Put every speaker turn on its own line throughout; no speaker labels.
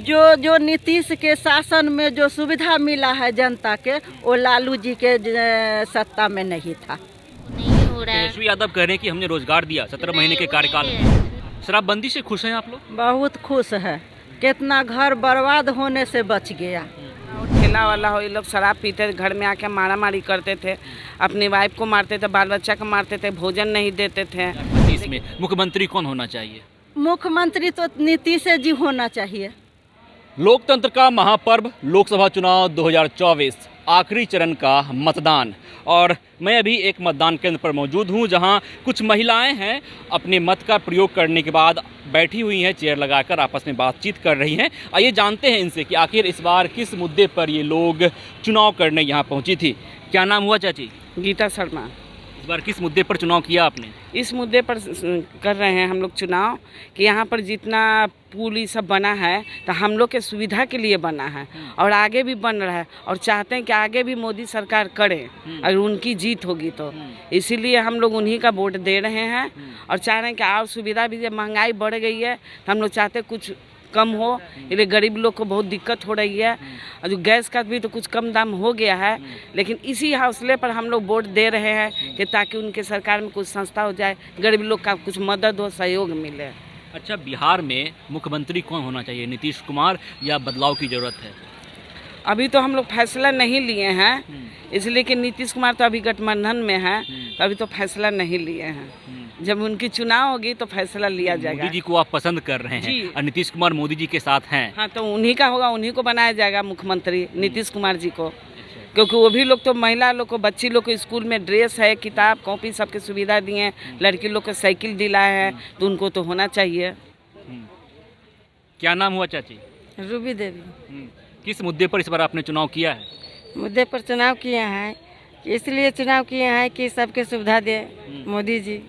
जो जो नीतीश के शासन में जो सुविधा मिला है जनता के, वो लालू जी के सत्ता में नहीं था।
नहीं हो रहा है।
तेजस्वी यादव कह रहे हैं कि हमने रोजगार दिया 17 महीने के कार्यकाल में। शराबबंदी से खुश हैं आप लोग?
बहुत खुश है, कितना घर बर्बाद होने से बच गया।
ठेला वाला हो, ये लोग शराब पीते थे, घर में आके मारा मारी करते थे, अपनी वाइफ को मारते थे, बाल बच्चा को मारते थे, भोजन नहीं देते थे।
इसमें मुख्यमंत्री कौन होना चाहिए?
मुख्यमंत्री तो नीतीश जी होना चाहिए।
लोकतंत्र का महापर्व लोकसभा चुनाव 2024 आखिरी चरण का मतदान, और मैं अभी एक मतदान केंद्र पर मौजूद हूं जहां कुछ महिलाएं हैं अपने मत का प्रयोग करने के बाद बैठी हुई हैं, चेयर लगाकर आपस में बातचीत कर रही हैं। आइए जानते हैं इनसे कि आखिर इस बार किस मुद्दे पर ये लोग चुनाव करने यहाँ पहुँची थी। क्या नाम हुआ चाची?
गीता शर्मा।
इस बार किस मुद्दे पर चुनाव किया आपने?
इस मुद्दे पर कर रहे हैं हम लोग चुनाव कि यहाँ पर जितना पुल ये सब बना है तो हम लोग के सुविधा के लिए बना है और आगे भी बन रहा है, और चाहते हैं कि आगे भी मोदी सरकार करे अगर उनकी जीत होगी तो। इसीलिए हम लोग उन्हीं का वोट दे रहे हैं और चाह रहे हैं कि और सुविधा भी, जब महंगाई बढ़ गई है तो हम लोग चाहते हैं कुछ कम हो, इसलिए गरीब लोग को बहुत दिक्कत हो रही है। और जो गैस का भी तो कुछ कम दाम हो गया है, लेकिन इसी हौसले पर हम लोग वोट दे रहे हैं कि ताकि उनके सरकार में कुछ संस्था हो जाए, गरीब लोग का कुछ मदद हो, सहयोग मिले।
अच्छा, बिहार में मुख्यमंत्री कौन होना चाहिए? नीतीश कुमार या बदलाव की ज़रूरत है?
अभी तो हम लोग फैसला नहीं लिए हैं, इसलिए कि नीतीश कुमार तो अभी गठबंधन में है, तो अभी तो फैसला नहीं लिए हैं। जब उनकी चुनाव होगी तो फैसला लिया जाएगा।
मोदी जी को आप पसंद कर रहे हैं और नीतीश कुमार मोदी जी के साथ हैं।
हाँ, तो उन्हीं का होगा, उन्हीं को बनाया जाएगा मुख्यमंत्री, नीतीश कुमार जी को। क्योंकि वो भी लोग तो महिला लोग को, बच्ची लोग को स्कूल में ड्रेस है, किताब कॉपी सबके सुविधा दिए हैं, लड़की लोग को साइकिल दिलाए हैं, तो उनको तो होना चाहिए।
क्या नाम हुआ चाची?
रूबी देवी।
किस मुद्दे पर इस बार आपने चुनाव किया है?
मुद्दे पर चुनाव किए हैं, इसलिए चुनाव किए हैं कि सबके सुविधा दे मोदी जी,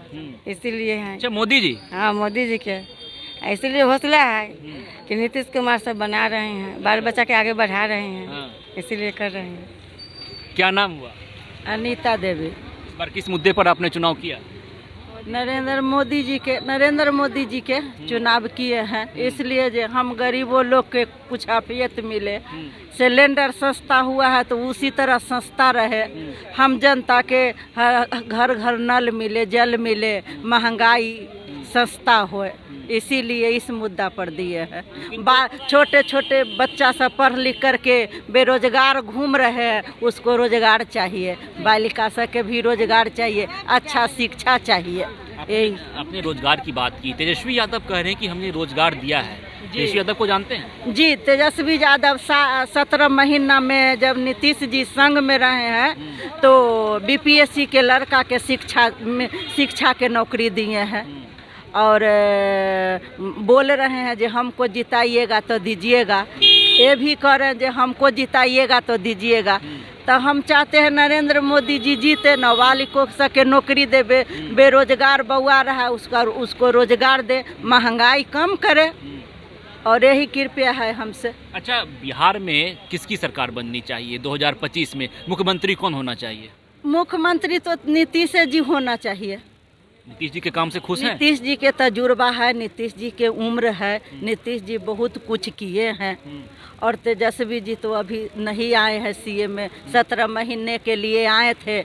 इसीलिए हैं।
अच्छा, मोदी जी?
हाँ, मोदी जी के इसलिए हौसला है कि नीतीश कुमार सब बना रहे हैं, बाल बच्चा के आगे बढ़ा रहे हैं, इसीलिए कर रहे हैं।
क्या नाम हुआ?
अनीता देवी।
इस बार किस मुद्दे पर आपने चुनाव किया?
नरेंद्र मोदी जी के चुनाव किए हैं, इसलिए जो हम गरीबों लोग के कुछ आफियत मिले, सिलेंडर सस्ता हुआ है तो उसी तरह सस्ता रहे, हम जनता के घर घर नल मिले, जल मिले, महंगाई सस्ता हो, इसीलिए इस मुद्दा पर दिए हैं। छोटे छोटे बच्चा सब पढ़ लिख करके बेरोजगार घूम रहे हैं, उसको रोजगार चाहिए, बालिका सब के भी रोजगार चाहिए, अच्छा शिक्षा चाहिए। यही
आपने रोजगार की बात की, तेजस्वी यादव कह रहे हैं कि हमने रोजगार दिया है। तेजस्वी यादव को जानते हैं? जी,
तेजस्वी यादव 17 महीना में जब नीतीश जी संग में रहे हैं तो बीपीएससी के लड़का के शिक्षा के नौकरी दिए हैं, और बोल रहे हैं जो हमको जिताइएगा तो दीजिएगा, ये भी कह रहे हैं जो हमको जिताइएगा तो दीजिएगा। तो हम चाहते हैं नरेंद्र मोदी जी जीते, नाबालिगों के नौकरी दे, बेरोजगार बउआ रहा उसको रोजगार दे, महंगाई कम करे, और यही कृपया है हमसे।
अच्छा, बिहार में किसकी सरकार बननी चाहिए 2025 में? मुख्यमंत्री कौन होना चाहिए?
मुख्यमंत्री तो नीतीश जी होना चाहिए।
नीतीश जी के काम से खुश हैं?
नीतीश जी के तजुर्बा है, नीतीश जी के उम्र है, नीतीश जी बहुत कुछ किए हैं, और तेजस्वी जी तो अभी नहीं आए हैं सीएम में, 17 महीने के लिए आए थे,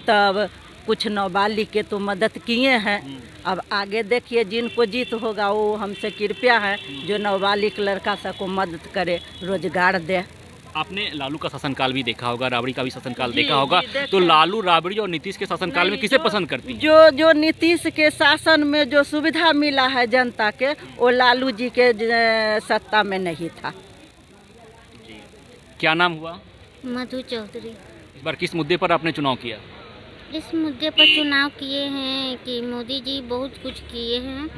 तब कुछ नाबालिग के तो मदद किए हैं। अब आगे देखिए, जिनको जीत होगा वो हमसे कृपया है जो नाबालिग लड़का सबको मदद करे, रोजगार दे।
आपने लालू का शासनकाल भी देखा होगा, राबड़ी का भी शासनकाल देखा होगा, तो लालू, राबड़ी और नीतीश के शासनकाल में किसे पसंद करती हैं?
जो नीतीश के शासन में जो सुविधा मिला है जनता के, वो लालू जी के सत्ता में नहीं था।
जी। क्या नाम हुआ?
मधु चौधरी।
इस बार किस मुद्दे पर आपने चुनाव किया?
इस मुद्दे पर चुनाव किए हैं कि मोदी जी बहुत कुछ किए हैं,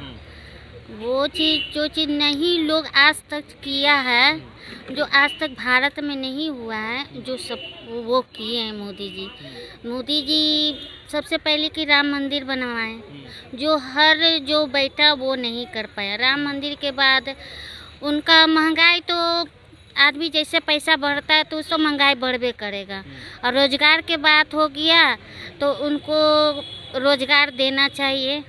वो चीज़ जो चीज़ नहीं लोग आज तक किया है, जो आज तक भारत में नहीं हुआ है, जो सब वो किए हैं मोदी जी। मोदी जी सबसे पहले कि राम मंदिर बनवाएं, जो बैठा वो नहीं कर पाया। राम मंदिर के बाद उनका महंगाई तो आदमी जैसे पैसा बढ़ता है तो उससे महंगाई बढ़बे करेगा, और रोजगार के बात हो गया तो उनको रोजगार देना चाहिए,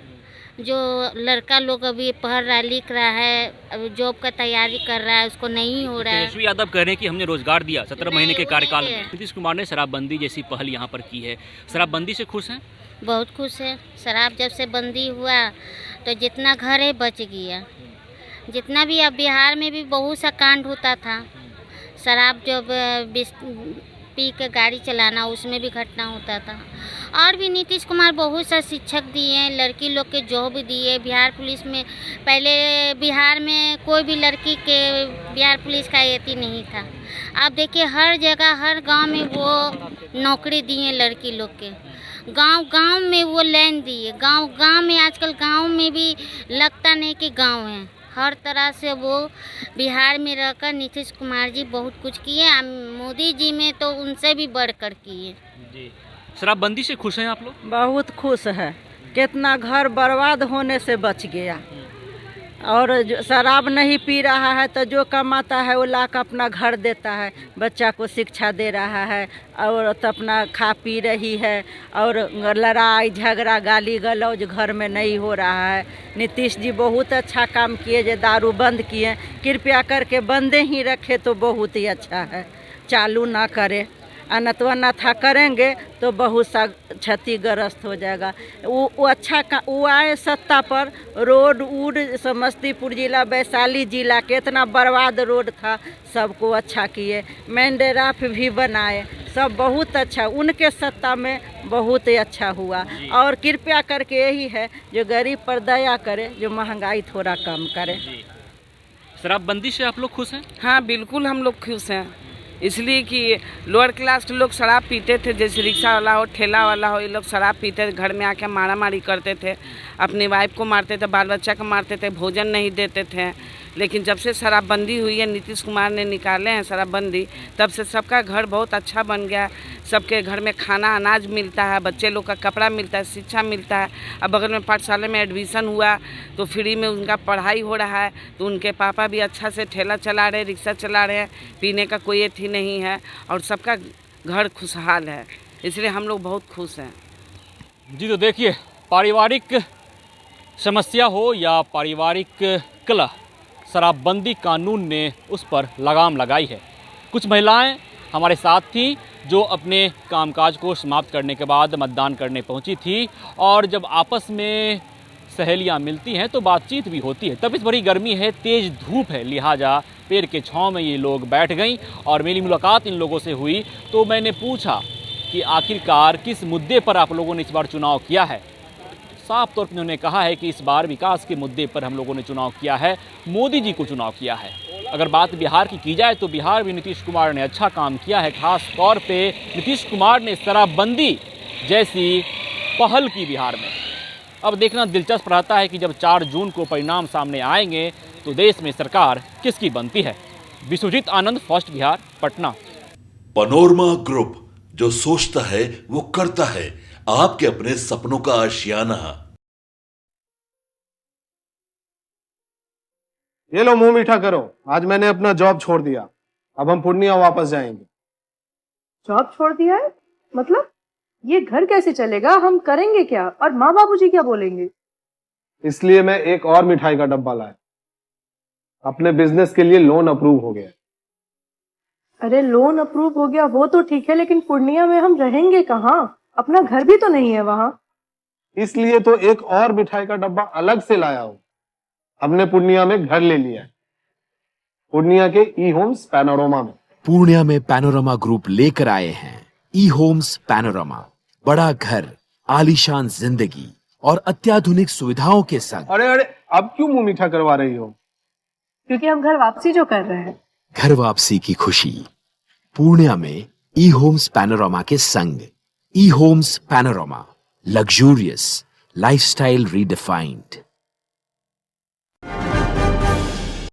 जो लड़का लोग अभी पढ़ रहा लिख रहा है, अभी जॉब का तैयारी कर रहा है, उसको नहीं हो रहा है।
तेजस्वी यादव कह रहे हैं कि हमने रोजगार दिया 17 महीने के
नहीं,
कार्यकाल
नहीं
में।
है।
नीतीश कुमार ने शराबबंदी जैसी पहल यहाँ पर की है, शराबबंदी से खुश हैं?
बहुत खुश है। शराब जब से बंदी हुआ तो जितना घर है बच गया। जितना भी अब बिहार में भी बहुत सा कांड होता था, शराब जब पी के गाड़ी चलाना, उसमें भी घटना होता था। और भी नीतीश कुमार बहुत सा शिक्षक दिए हैं, लड़की लोग के जॉब दिए। बिहार पुलिस में पहले बिहार में कोई भी लड़की के बिहार पुलिस का एती नहीं था। अब देखिए हर जगह हर गांव में वो नौकरी दिए लड़की लोग के। गांव गांव में वो लाइन दिए। गांव गांव में आजकल गांव में भी लगता नहीं कि गांव है। हर तरह से वो बिहार में रहकर नीतीश कुमार जी बहुत कुछ किए। मोदी जी में तो उनसे भी बढ़कर किए।
जी, शराबबंदी से खुश हैं आप लोग?
बहुत खुश है। कितना घर बर्बाद होने से बच गया। और जो शराब नहीं पी रहा है तो जो कमाता है वो लाकर अपना घर देता है, बच्चा को शिक्षा दे रहा है, और तो अपना खा पी रही है। और लड़ाई झगड़ा गाली गलौज घर में नहीं हो रहा है। नीतीश जी बहुत अच्छा काम किए, जो दारू बंद किए, कृपया करके बंदे ही रखे तो बहुत ही अच्छा है, चालू ना करे। अनतवा नथा करेंगे तो बहुत सा क्षतिग्रस्त हो जाएगा। वो अच्छा का वो आए सत्ता पर, रोड वूड समस्तीपुर जिला वैशाली जिला के इतना बर्बाद रोड था, सबको अच्छा किए। मेन ड्राफ्ट भी बनाए, सब बहुत अच्छा। उनके सत्ता में बहुत ही अच्छा हुआ। और कृपया करके यही है जो गरीब पर दया करे, जो महंगाई थोड़ा कम करे।
शराबबंदी से आप लोग खुश हैं?
हाँ बिल्कुल हम लोग खुश हैं, इसलिए कि लोअर क्लास के लोग शराब पीते थे, जैसे रिक्शा वाला हो ठेला वाला हो, ये लोग शराब पीते थे, घर में आके मारा मारी करते थे, अपनी वाइफ को मारते थे, बाल बच्चा को मारते थे, भोजन नहीं देते थे। लेकिन जब से शराबबंदी हुई है, नीतीश कुमार ने निकाले हैं शराबबंदी, तब से सबका घर बहुत अच्छा बन गया। सबके घर में खाना अनाज मिलता है, बच्चे लोग का कपड़ा मिलता है, शिक्षा मिलता है। अब बगल में पाठशाला में एडमिशन हुआ तो फ्री में उनका पढ़ाई हो रहा है। तो उनके पापा भी अच्छा से ठेला चला रहे, रिक्शा चला रहे हैं, पीने का कोई एथी नहीं है, और सबका घर खुशहाल है। इसलिए हम लोग बहुत खुश हैं।
जी, तो देखिए, पारिवारिक समस्या हो या पारिवारिक कलह, शराबबंदी कानून ने उस पर लगाम लगाई है। कुछ महिलाएं हमारे साथ थीं जो अपने कामकाज को समाप्त करने के बाद मतदान करने पहुंची थी, और जब आपस में सहेलियां मिलती हैं तो बातचीत भी होती है। तब इस बड़ी गर्मी है, तेज़ धूप है, लिहाजा पेड़ के छांव में ये लोग बैठ गईं और मेरी मुलाकात इन लोगों से हुई। तो मैंने पूछा कि आखिरकार किस मुद्दे पर आप लोगों ने इस बार चुनाव किया है। साफ तौर पर उन्होंने कहा है कि इस बार विकास के मुद्दे पर हम लोगों ने चुनाव किया है, मोदी जी को चुनाव किया है। अगर बात बिहार की जाए तो बिहार में नीतीश कुमार ने अच्छा काम किया है। खास तौर पे नीतीश कुमार ने शराबबंदी जैसी पहल की बिहार में। अब देखना दिलचस्प रहता है कि जब 4 जून को परिणाम सामने आएंगे तो देश में सरकार किसकी बनती है। Vishwajeet Anand, first Bihar, Patna.
Panorama group, जो सोचता है वो करता है, आपके अपने सपनों का आशियाना।
ये लो मुंह मीठा करो, आज मैंने अपना जॉब छोड़ दिया, अब हम पूर्णिया वापस जाएंगे।
जॉब छोड़ दिया है? मतलब ये घर कैसे चलेगा? हम करेंगे क्या? और माँ बाबूजी क्या बोलेंगे?
इसलिए मैं एक और मिठाई का डब्बा लाया। अपने बिजनेस के लिए लोन अप्रूव हो गया।
अरे लोन अप्रूव हो गया वो तो ठीक है, लेकिन पूर्णिया में हम रहेंगे कहाँ? अपना घर भी तो नहीं है वहाँ।
इसलिए तो एक और मिठाई का डब्बा अलग से लाया हूँ। हमने पूर्णिया में घर ले लिया है, पूर्णिया के ई होम्स पैनोरमा में।
पूर्णिया में पैनोरमा ग्रुप लेकर आए हैं ई होम्स पैनोरमा। बड़ा घर, आलीशान जिंदगी और अत्याधुनिक सुविधाओं के संग।
अरे अरे, अब क्यों मुंह मीठा करवा रही हो?
क्योंकि हम घर वापसी जो कर रहे हैं।
घर वापसी की खुशी पूर्णिया में ई होम्स पैनोरमा के संग। E homes panorama, luxurious lifestyle redefined.